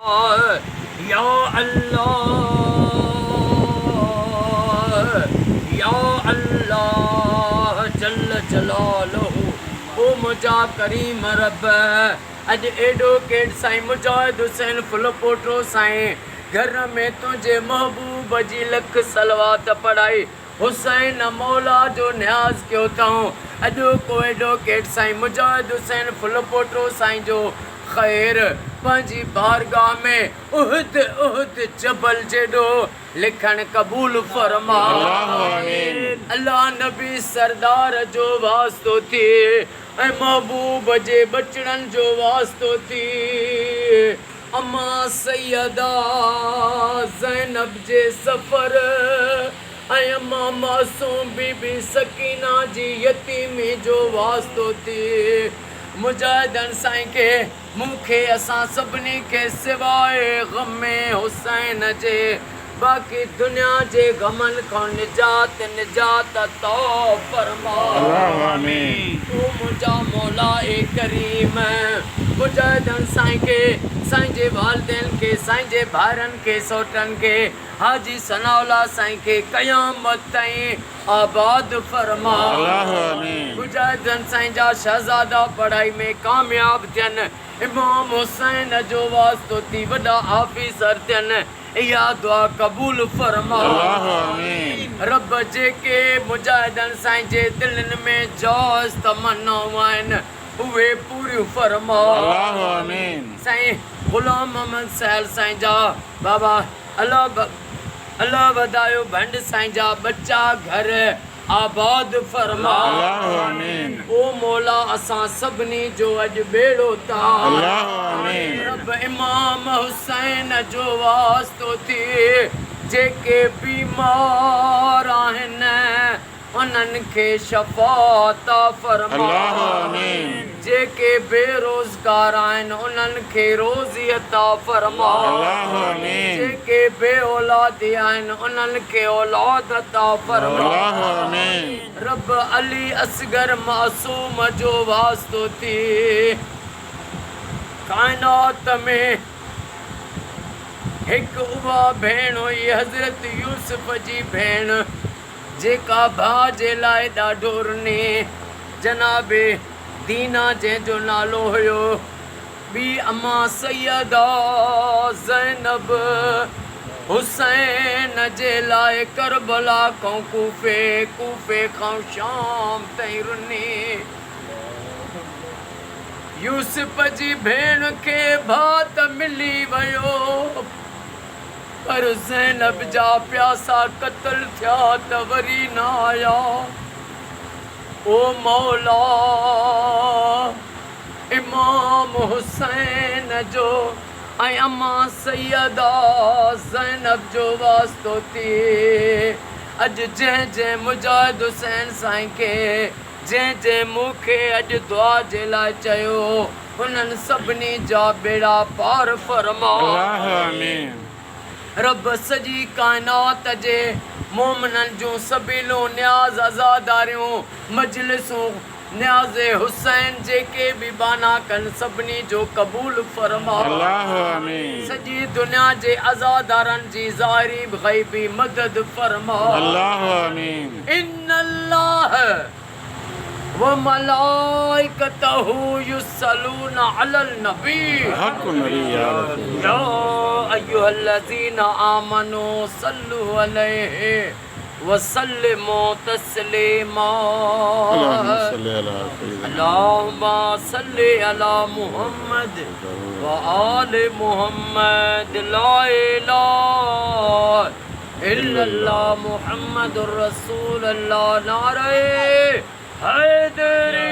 या अल्लाह या अल्लाह जल्ल जलालहू ओ मुझा करीम रब अज एडवोकेट साईं मुजाहिद हुसैन फुलपोटो साईं घर में तुझे महबूब जी लख सलवात पढ़ाई हुसैन मौला जो न्याज कयो अथऊं अॼु को एडवोकेट साईं मुजाहिद हुसैन फुलपोटो साईं जो ख़ैर पंहिंजी बारगाह में उहद उहद जबल जेॾो लिखण क़बूल फरमा अल्लाह नबी सरदार जो वास्तो थिए ऐं महबूब जे बचड़नि जो वास्तो थिए अम्मा सैयदा ज़ैनब जे सफ़र ऐं अम्मा मासूम बीबी सकीना जी यतीमी जो वास्तो थिए मुजाहिदनि साईं खे मूंखे असां सभिनी खे सिवाय ग़मे हुसैन जे बाक़ी दुनिया जे ग़मनि खां निजात निजात अता फरमा तूं मुंहिंजा मौला ए करीम मुजाहिदनि साईं खे साईं जे वालिदैन खे साईं जे भाइरनि खे सौटनि खे हाजी सनाउल्लाह साईं खे क़यामत ताईं आबाद फरमा मुजाहिदनि साईं जा शहज़ादा पढ़ाई में कामयाब थियनि इमाम हुसैन जो वास्तो थी वॾा ऑफिसर थियनि इहा दुआ क़बूल फरमा रब जेके मुजाहिदनि साईं जे दिलनि में जोश तमन्नाऊं आहिनि उहे पूरियूं फरमा साईं ग़ुलाम मोहम्मद सहल साईं जा बाबा अल्लाह वधायो भंड साईं जा बच्चा घर आबाद फरमा ओ मौला असां सभिनी जो अॼु बेड़ो था रब इमाम हुसैन जो वास्तो थिए जेके बीमार आहिनि उन्हनि खे शफ़ात फरमा जेके बेरोज़गार आहिनि उन्हनि खे रोज़ी अता फरमा जेके बे औलादी आहिनि उन्हनि खे औलाद अता फरमा रब अली असगर मासूम जो वास्तो थी काइनात में हिकु उहा भेण हुई हज़रत यूसुफ जी भेण जेका भाउ जे लाइ ॾाढो रुनी जनाबे दीना जंहिंजो नालो हुयो ॿी अम्मा सैयदा ज़ैनब हुसैन जे लाइ करबला खां कूफे खां शाम ताईं रुनी यूसुफ जी भेण खे भाउ त मिली वियो पर ज़ैनब जा प्यासा क़त्ल थिया त वरी न आया ओ मौला इमाम हुसैन जो ऐं अम्मा सैयदा ज़ैनब जो वास्तो थिए अॼु जंहिं मुजाहिद हुसैन साईं खे जंहिं मूंखे अॼु दुआ जे लाइ चयो उन्हनि सभिनी जा बेड़ा पार फरमा रब सॼी काइनात जे मोमिननि जूं सबीलूं न्याज़ अज़ादारियूं मजलिसूं न्याज़े हुसैन जेके बि बाना कनि सभिनी जो क़बूल फरमा सॼी दुनिया जे अज़ादारनि जी ज़ाहिरी ग़ैबी मदद फरमा इन्नल्लाह व मलाइकतहू युसल्लूना अलल नबी या अय्युहल्लज़ीना आमनू सल्लु अलैहि व सल्लिमू तस्लीमा अल्लाहुम्मा सल्लि अला मुहम्मद व आले मुहम्मद ला इलाहा इल्लल्लाह मुहम्मदुर रसूलुल्लाह नारे हैदरी